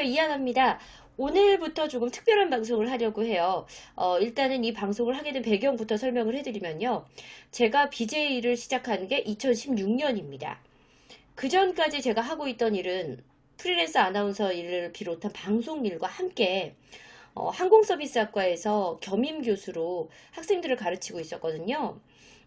이하나입니다. 오늘부터 조금 특별한 방송을 하려고 해요. 일단은 이 방송을 하게 된 배경부터 설명을 해드리면요. 제가 BJ를 시작한 게 2016년입니다. 그 전까지 제가 하고 있던 일은 프리랜서 아나운서 일을 비롯한 방송 일과 함께 항공서비스학과에서 겸임 교수로 학생들을 가르치고 있었거든요.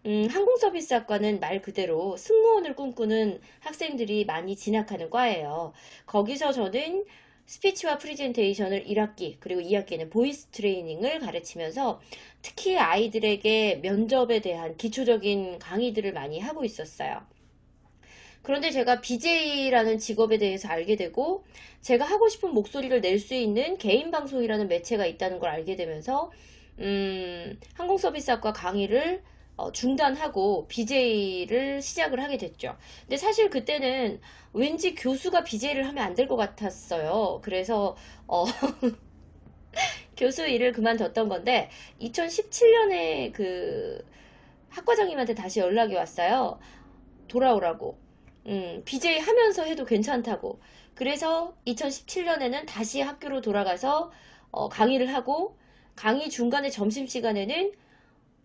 항공서비스학과는 말 그대로 승무원을 꿈꾸는 학생들이 많이 진학하는 과예요. 거기서 저는 스피치와 프리젠테이션을 1학기 그리고 2학기는 보이스 트레이닝을 가르치면서 특히 아이들에게 면접에 대한 기초적인 강의들을 많이 하고 있었어요. 그런데 제가 BJ라는 직업에 대해서 알게 되고 제가 하고 싶은 목소리를 낼 수 있는 개인 방송이라는 매체가 있다는 걸 알게 되면서 항공서비스학과 강의를 중단하고 BJ를 시작을 하게 됐죠. 근데 사실 그때는 왠지 교수가 BJ를 하면 안 될 것 같았어요. 그래서 교수 일을 그만뒀던 건데 2017년에 그 학과장님한테 다시 연락이 왔어요. 돌아오라고. BJ 하면서 해도 괜찮다고. 그래서 2017년에는 다시 학교로 돌아가서 강의를 하고 강의 중간에 점심시간에는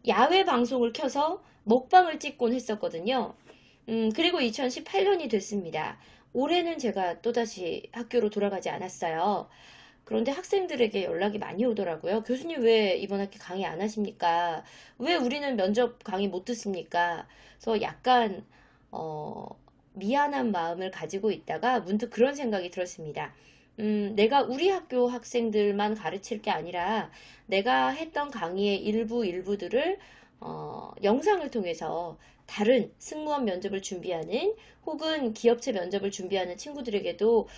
야외 방송을 켜서 먹방을 찍곤 했었거든요. 그리고 2018년이 됐습니다. 올해는 제가 또다시 학교로 돌아가지 않았어요. 그런데 학생들에게 연락이 많이 오더라고요. 교수님 왜 이번 학기 강의 안 하십니까? 왜 우리는 면접 강의 못 듣습니까? 그래서 약간 미안한 마음을 가지고 있다가 문득 그런 생각이 들었습니다. 내가 우리 학교 학생들만 가르칠 게 아니라 내가 했던 강의의 일부들을 영상을 통해서 다른 승무원 면접을 준비하는 혹은 기업체 면접을 준비하는 친구들에게도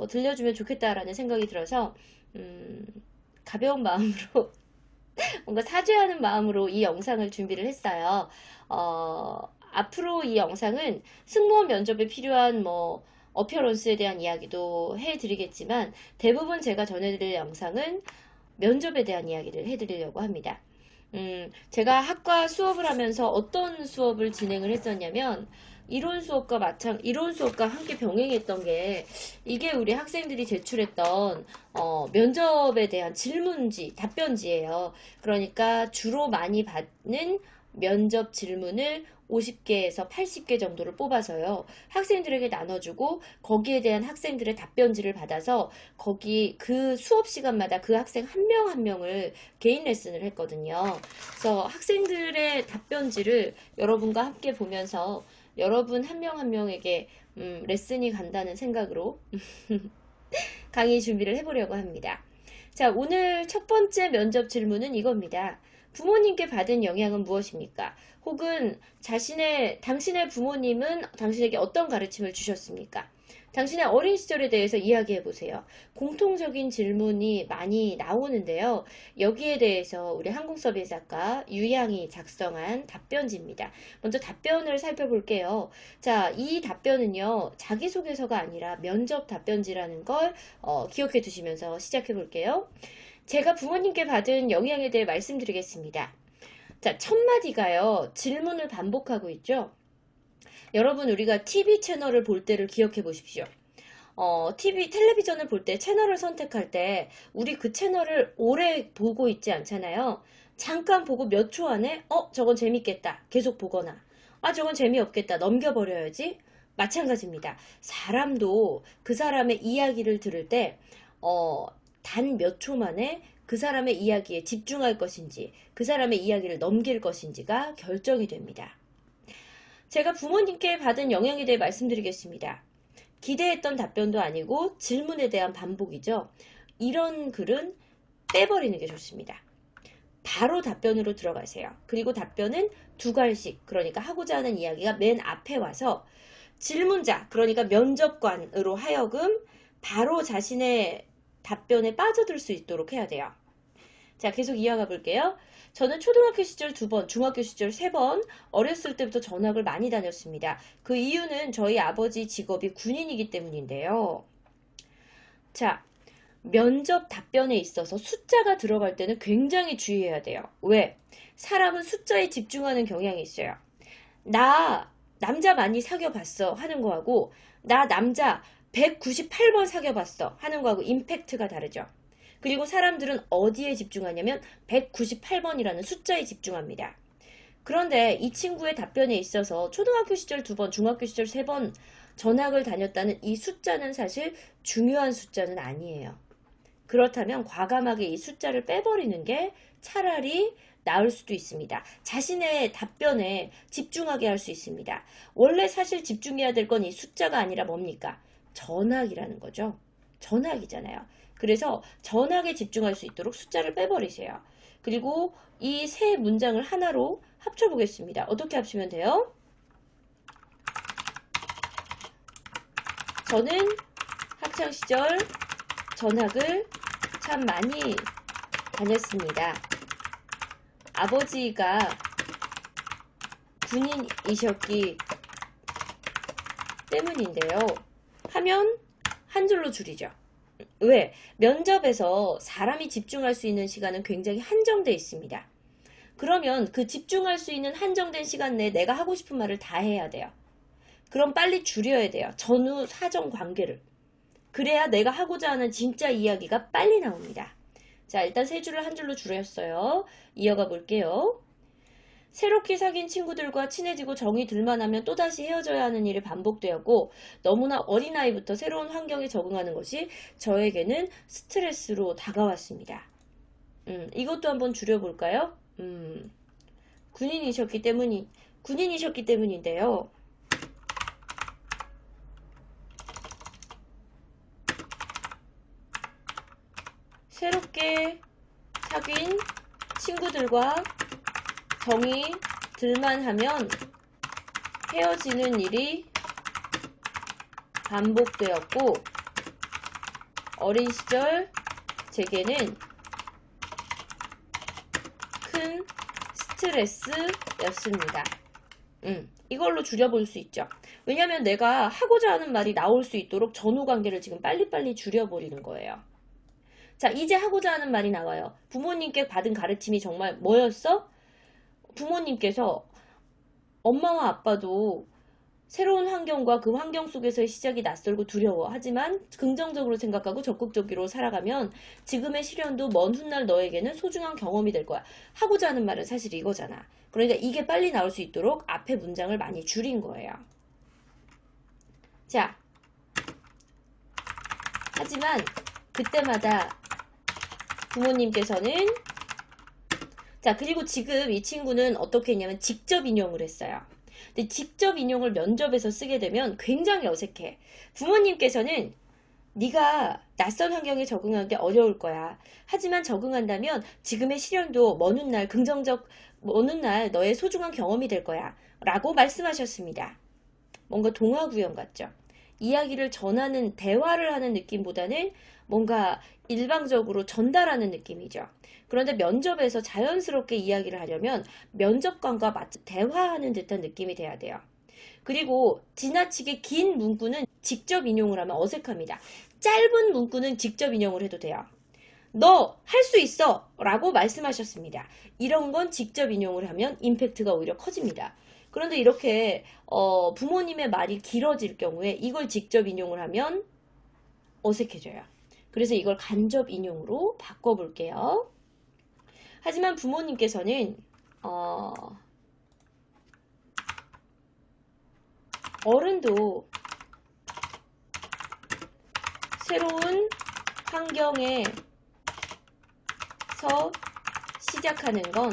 들려주면 좋겠다라는 생각이 들어서 가벼운 마음으로 뭔가 사죄하는 마음으로 이 영상을 준비를 했어요. 앞으로 이 영상은 승무원 면접에 필요한 어피어런스에 대한 이야기도 해드리겠지만 대부분 제가 전해드릴 영상은 면접에 대한 이야기를 해드리려고 합니다. 제가 학과 수업을 하면서 어떤 수업을 진행을 했었냐면 이론 수업과 함께 병행했던 게 이게 우리 학생들이 제출했던 면접에 대한 질문지, 답변지예요. 그러니까 주로 많이 받는 면접 질문을 50개에서 80개 정도를 뽑아서요. 학생들에게 나눠주고 거기에 대한 학생들의 답변지를 받아서 거기 그 수업 시간마다 그 학생 한 명 한 명을 개인 레슨을 했거든요. 그래서 학생들의 답변지를 여러분과 함께 보면서 여러분 한 명 한 명에게 레슨이 간다는 생각으로 강의 준비를 해보려고 합니다. 자, 오늘 첫 번째 면접 질문은 이겁니다. 부모님께 받은 영향은 무엇입니까? 혹은 당신의 부모님은 당신에게 어떤 가르침을 주셨습니까? 당신의 어린 시절에 대해서 이야기해 보세요. 공통적인 질문이 많이 나오는데요. 여기에 대해서 우리 항공서비스학과 유양이 작성한 답변지입니다. 먼저 답변을 살펴볼게요. 자, 이 답변은요, 자기소개서가 아니라 면접 답변지라는 걸 기억해 두시면서 시작해 볼게요. 제가 부모님께 받은 영향에 대해 말씀드리겠습니다. 자, 첫 마디가요, 질문을 반복하고 있죠. 여러분, 우리가 TV 채널을 볼 때를 기억해 보십시오. 텔레비전을 볼 때 채널을 선택할 때 우리 그 채널을 오래 보고 있지 않잖아요. 잠깐 보고 몇 초 안에 저건 재밌겠다. 계속 보거나 저건 재미없겠다. 넘겨버려야지. 마찬가지입니다. 사람도 그 사람의 이야기를 들을 때 단 몇 초 만에 그 사람의 이야기에 집중할 것인지 그 사람의 이야기를 넘길 것인지가 결정이 됩니다. 제가 부모님께 받은 영향에 대해 말씀드리겠습니다. 기대했던 답변도 아니고 질문에 대한 반복이죠. 이런 글은 빼버리는 게 좋습니다. 바로 답변으로 들어가세요. 그리고 답변은 두 갈씩, 그러니까 하고자 하는 이야기가 맨 앞에 와서 질문자, 그러니까 면접관으로 하여금 바로 자신의 답변에 빠져들 수 있도록 해야 돼요. 자, 계속 이어가 볼게요. 저는 초등학교 시절 2번, 중학교 시절 3번, 어렸을 때부터 전학을 많이 다녔습니다. 그 이유는 저희 아버지 직업이 군인이기 때문인데요. 자, 면접 답변에 있어서 숫자가 들어갈 때는 굉장히 주의해야 돼요. 왜? 사람은 숫자에 집중하는 경향이 있어요. 나 남자 많이 사귀어 봤어 하는 거하고 나 남자 198번 사귀어봤어 하는 거하고 임팩트가 다르죠. 그리고 사람들은 어디에 집중하냐면 198번이라는 숫자에 집중합니다. 그런데 이 친구의 답변에 있어서 초등학교 시절 2번, 중학교 시절 3번 전학을 다녔다는 이 숫자는 사실 중요한 숫자는 아니에요. 그렇다면 과감하게 이 숫자를 빼버리는 게 차라리 나을 수도 있습니다. 자신의 답변에 집중하게 할 수 있습니다. 원래 사실 집중해야 될 건 이 숫자가 아니라 뭡니까? 전학이라는 거죠. 전학이잖아요. 그래서 전학에 집중할 수 있도록 숫자를 빼버리세요. 그리고 이 세 문장을 하나로 합쳐보겠습니다. 어떻게 합치면 돼요? 저는 학창시절 전학을 참 많이 다녔습니다. 아버지가 군인이셨기 때문인데요. 하면 한 줄로 줄이죠. 왜? 면접에서 사람이 집중할 수 있는 시간은 굉장히 한정되어 있습니다. 그러면 그 집중할 수 있는 한정된 시간 내에 내가 하고 싶은 말을 다 해야 돼요. 그럼 빨리 줄여야 돼요. 전후 사정 관계를. 그래야 내가 하고자 하는 진짜 이야기가 빨리 나옵니다. 자, 일단 세 줄을 한 줄로 줄였어요. 이어가 볼게요. 새롭게 사귄 친구들과 친해지고 정이 들만하면 또다시 헤어져야 하는 일이 반복되었고 너무나 어린아이부터 새로운 환경에 적응하는 것이 저에게는 스트레스로 다가왔습니다. 이것도 한번 줄여볼까요? 군인이셨기 때문인데요. 새롭게 사귄 친구들과 정이 들만하면 헤어지는 일이 반복되었고 어린 시절 제게는 큰 스트레스였습니다. 이걸로 줄여볼 수 있죠. 왜냐하면 내가 하고자 하는 말이 나올 수 있도록 전후 관계를 지금 빨리빨리 줄여버리는 거예요. 자, 이제 하고자 하는 말이 나와요. 부모님께 받은 가르침이 정말 뭐였어? 부모님께서 엄마와 아빠도 새로운 환경과 그 환경 속에서의 시작이 낯설고 두려워. 하지만 긍정적으로 생각하고 적극적으로 살아가면 지금의 시련도 먼 훗날 너에게는 소중한 경험이 될 거야. 하고자 하는 말은 사실 이거잖아. 그러니까 이게 빨리 나올 수 있도록 앞에 문장을 많이 줄인 거예요. 자, 하지만 그때마다 부모님께서는 자, 그리고 지금 이 친구는 어떻게 했냐면 직접 인용을 했어요. 근데 직접 인용을 면접에서 쓰게 되면 굉장히 어색해. 부모님께서는 네가 낯선 환경에 적응하기 어려울 거야. 하지만 적응한다면 지금의 시련도 먼 훗날 너의 소중한 경험이 될 거야. 라고 말씀하셨습니다. 뭔가 동화구연 같죠? 이야기를 전하는, 대화를 하는 느낌보다는 뭔가 일방적으로 전달하는 느낌이죠. 그런데 면접에서 자연스럽게 이야기를 하려면 면접관과 마치 대화하는 듯한 느낌이 돼야 돼요. 그리고 지나치게 긴 문구는 직접 인용을 하면 어색합니다. 짧은 문구는 직접 인용을 해도 돼요. 너 할 수 있어! 라고 말씀하셨습니다. 이런 건 직접 인용을 하면 임팩트가 오히려 커집니다. 그런데 이렇게 부모님의 말이 길어질 경우에 이걸 직접 인용을 하면 어색해져요. 그래서 이걸 간접 인용으로 바꿔볼게요. 하지만 부모님께서는 어른도 새로운 환경에서 시작하는 건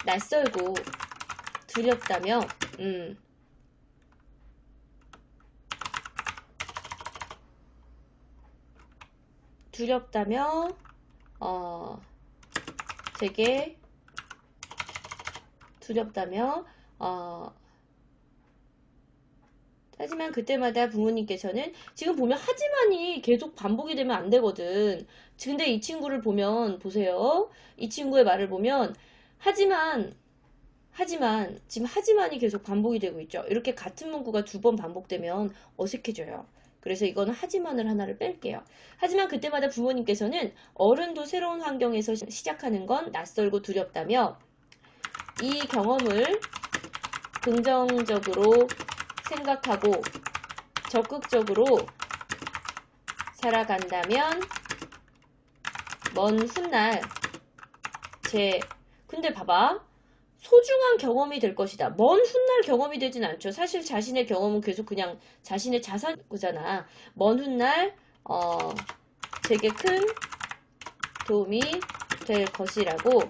낯설고 두렵다며 되게 두렵다며 하지만 그때마다 부모님께서는 지금 보면 하지만이 계속 반복이 되면 안 되거든. 근데 이 친구를 보면 보세요. 이 친구의 말을 보면 하지만 지금 하지만이 계속 반복이 되고 있죠. 이렇게 같은 문구가 2번 반복되면 어색해져요. 그래서 이거는 하지만을 하나를 뺄게요. 하지만 그때마다 부모님께서는 어른도 새로운 환경에서 시작하는 건 낯설고 두렵다며 이 경험을 긍정적으로 생각하고 적극적으로 살아간다면 먼 훗날 근데 봐봐. 소중한 경험이 될 것이다. 먼 훗날 경험이 되진 않죠. 사실 자신의 경험은 계속 그냥 자신의 자산이잖아. 먼 훗날 되게 큰 도움이 될 것이라고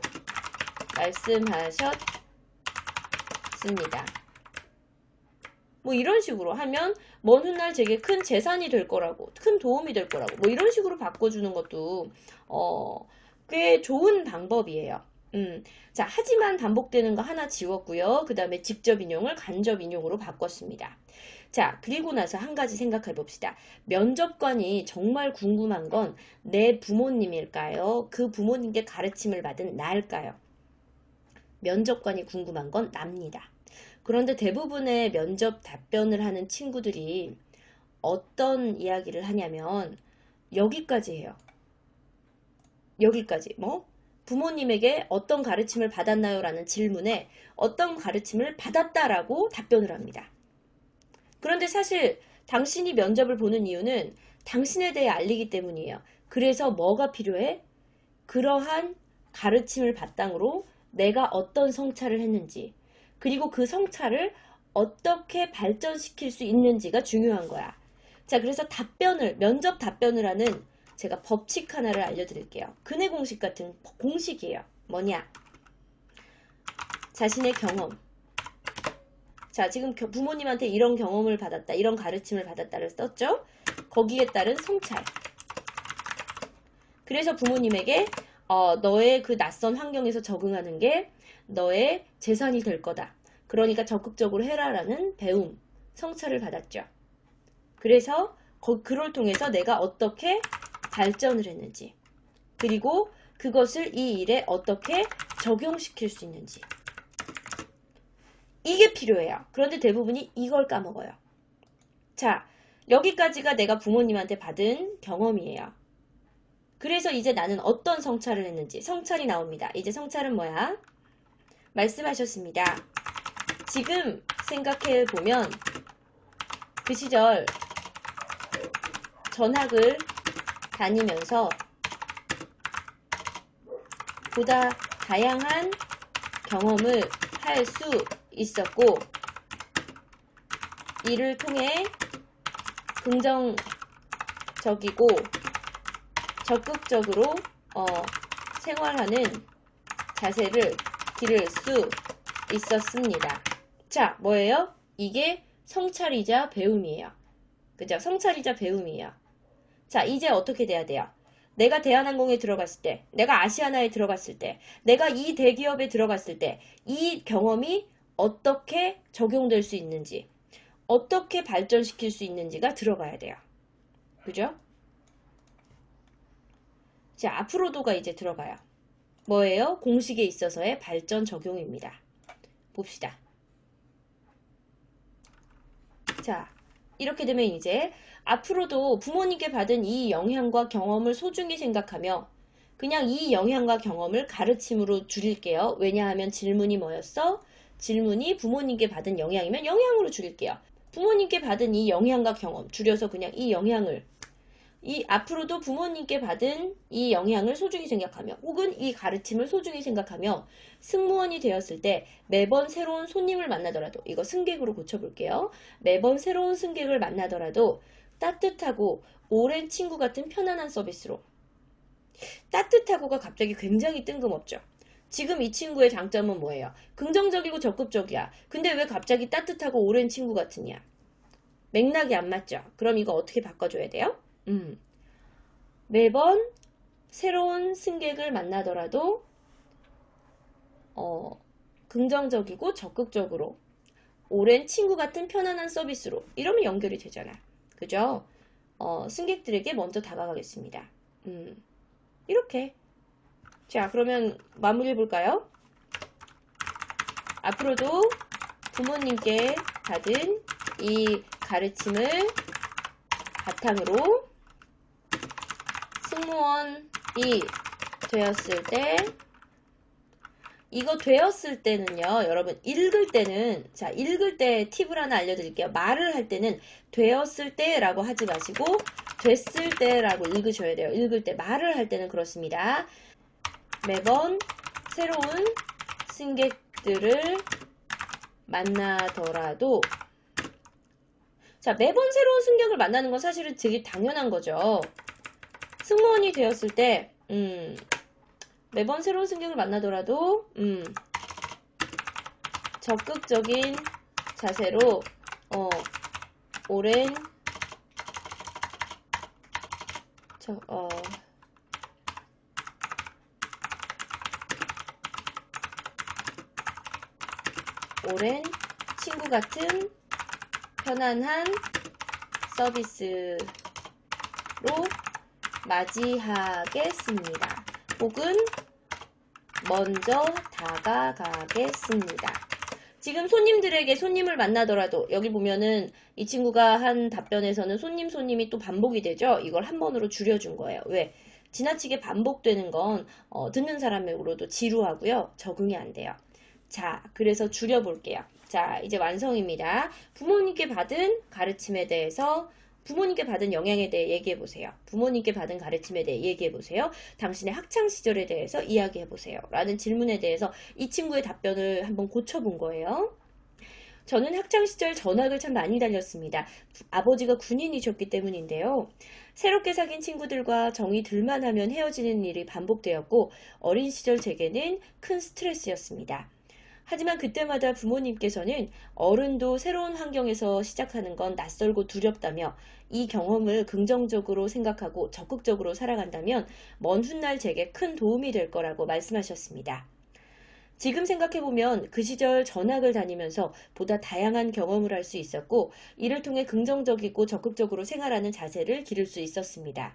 말씀하셨습니다. 뭐 이런 식으로 하면 먼 훗날 되게 큰 재산이 될 거라고, 큰 도움이 될 거라고, 뭐 이런 식으로 바꿔주는 것도 꽤 좋은 방법이에요. 자, 하지만 반복되는 거 하나 지웠고요. 그 다음에 직접 인용을 간접 인용으로 바꿨습니다. 자, 그리고 나서 한 가지 생각해 봅시다. 면접관이 정말 궁금한 건 내 부모님일까요? 그 부모님께 가르침을 받은 나일까요? 면접관이 궁금한 건 납니다. 그런데 대부분의 면접 답변을 하는 친구들이 어떤 이야기를 하냐면 여기까지 해요. 여기까지. 부모님에게 어떤 가르침을 받았나요? 라는 질문에 어떤 가르침을 받았다라고 답변을 합니다. 그런데 사실 당신이 면접을 보는 이유는 당신에 대해 알리기 때문이에요. 그래서 뭐가 필요해? 그러한 가르침을 바탕으로 내가 어떤 성찰을 했는지, 그리고 그 성찰을 어떻게 발전시킬 수 있는지가 중요한 거야. 자, 그래서 면접 답변을 하는 제가 법칙 하나를 알려드릴게요. 근해 공식 같은 공식이에요. 뭐냐? 자신의 경험. 자, 지금 부모님한테 이런 경험을 받았다, 이런 가르침을 받았다를 썼죠? 거기에 따른 성찰. 그래서 부모님에게 너의 그 낯선 환경에서 적응하는 게 너의 재산이 될 거다. 그러니까 적극적으로 해라라는 배움, 성찰을 받았죠. 그래서 그걸 통해서 내가 어떻게 발전을 했는지, 그리고 그것을 이 일에 어떻게 적용시킬 수 있는지, 이게 필요해요. 그런데 대부분이 이걸 까먹어요. 자, 여기까지가 내가 부모님한테 받은 경험이에요. 그래서 이제 나는 어떤 성찰을 했는지, 성찰이 나옵니다. 이제 성찰은 뭐야? 말씀하셨습니다. 지금 생각해보면 그 시절 전학을 다니면서 보다 다양한 경험을 할 수 있었고, 이를 통해 긍정적이고 적극적으로 생활하는 자세를 기를 수 있었습니다. 자, 뭐예요? 이게 성찰이자 배움이에요. 그죠? 성찰이자 배움이에요. 자, 이제 어떻게 돼야 돼요? 내가 대한항공에 들어갔을 때, 내가 아시아나에 들어갔을 때, 내가 이 대기업에 들어갔을 때, 이 경험이 어떻게 적용될 수 있는지, 어떻게 발전시킬 수 있는지가 들어가야 돼요. 그죠? 자, 앞으로도가 이제 들어가요. 뭐예요? 공식에 있어서의 발전 적용입니다. 봅시다. 자, 이렇게 되면 이제 앞으로도 부모님께 받은 이 영향과 경험을 소중히 생각하며 그냥 이 영향과 경험을 가르침으로 줄일게요. 왜냐하면 질문이 뭐였어? 질문이 부모님께 받은 영향이면 영향으로 줄일게요. 부모님께 받은 이 영향과 경험, 줄여서 그냥 이 영향을, 앞으로도 부모님께 받은 이 영향을 소중히 생각하며 혹은 이 가르침을 소중히 생각하며 승무원이 되었을 때 매번 새로운 손님을 만나더라도, 이거 승객으로 고쳐볼게요. 매번 새로운 승객을 만나더라도 따뜻하고 오랜 친구 같은 편안한 서비스로. 따뜻하고가 갑자기 굉장히 뜬금없죠. 지금 이 친구의 장점은 뭐예요? 긍정적이고 적극적이야. 근데 왜 갑자기 따뜻하고 오랜 친구 같으냐? 맥락이 안 맞죠? 그럼 이거 어떻게 바꿔줘야 돼요? 매번 새로운 승객을 만나더라도 긍정적이고 적극적으로 오랜 친구 같은 편안한 서비스로, 이러면 연결이 되잖아. 그죠? 승객들에게 먼저 다가가겠습니다. 이렇게. 자, 그러면 마무리 해볼까요? 앞으로도 부모님께 받은 이 가르침을 바탕으로 승무원이 되었을 때 이거 되었을 때는요, 여러분, 읽을 때는, 자, 읽을 때 팁을 하나 알려드릴게요. 말을 할 때는 되었을 때라고 하지 마시고, 됐을 때라고 읽으셔야 돼요. 읽을 때, 말을 할 때는 그렇습니다. 매번 새로운 승객들을 만나더라도, 자, 매번 새로운 승객을 만나는 건 사실은 되게 당연한 거죠. 승무원이 되었을 때, 매번 새로운 승객을 만나더라도, 적극적인 자세로, 오랜, 오랜 친구 같은 편안한 서비스로 맞이하겠습니다. 혹은 먼저 다가가겠습니다. 지금 손님들에게 손님을 만나더라도 여기 보면은 이 친구가 한 답변에서는 손님이 또 반복이 되죠. 이걸 한 번으로 줄여준 거예요. 왜? 지나치게 반복되는 건 듣는 사람으로도 지루하고요. 적응이 안 돼요. 자, 그래서 줄여볼게요. 자, 이제 완성입니다. 부모님께 받은 가르침에 대해서 부모님께 받은 영향에 대해 얘기해보세요. 부모님께 받은 가르침에 대해 얘기해보세요. 당신의 학창시절에 대해서 이야기해보세요. 라는 질문에 대해서 이 친구의 답변을 한번 고쳐본 거예요. 저는 학창시절 전학을 참 많이 다녔습니다. 아버지가 군인이셨기 때문인데요. 새롭게 사귄 친구들과 정이 들만 하면 헤어지는 일이 반복되었고 어린 시절 제게는 큰 스트레스였습니다. 하지만 그때마다 부모님께서는 어른도 새로운 환경에서 시작하는 건 낯설고 두렵다며 이 경험을 긍정적으로 생각하고 적극적으로 살아간다면 먼 훗날 제게 큰 도움이 될 거라고 말씀하셨습니다. 지금 생각해보면 그 시절 전학을 다니면서 보다 다양한 경험을 할 수 있었고 이를 통해 긍정적이고 적극적으로 생활하는 자세를 기를 수 있었습니다.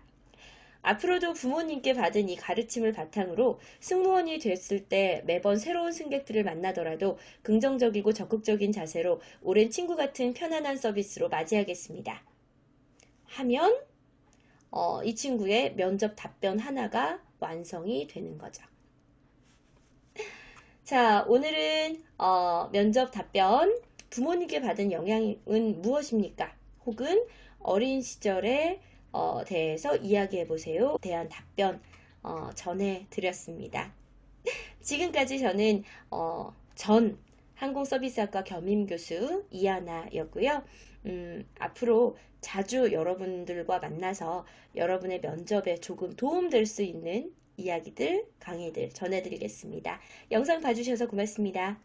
앞으로도 부모님께 받은 이 가르침을 바탕으로 승무원이 됐을 때 매번 새로운 승객들을 만나더라도 긍정적이고 적극적인 자세로 오랜 친구 같은 편안한 서비스로 맞이하겠습니다. 하면 이 친구의 면접 답변 하나가 완성이 되는 거죠. 자, 오늘은 면접 답변 부모님께 받은 영향은 무엇입니까? 혹은 어린 시절에 대해서 이야기해보세요. 대한 답변 전해드렸습니다. 지금까지 저는 전 항공서비스학과 겸임교수 이하나였고요. 앞으로 자주 여러분들과 만나서 여러분의 면접에 조금 도움될 수 있는 이야기들, 강의들 전해드리겠습니다. 영상 봐주셔서 고맙습니다.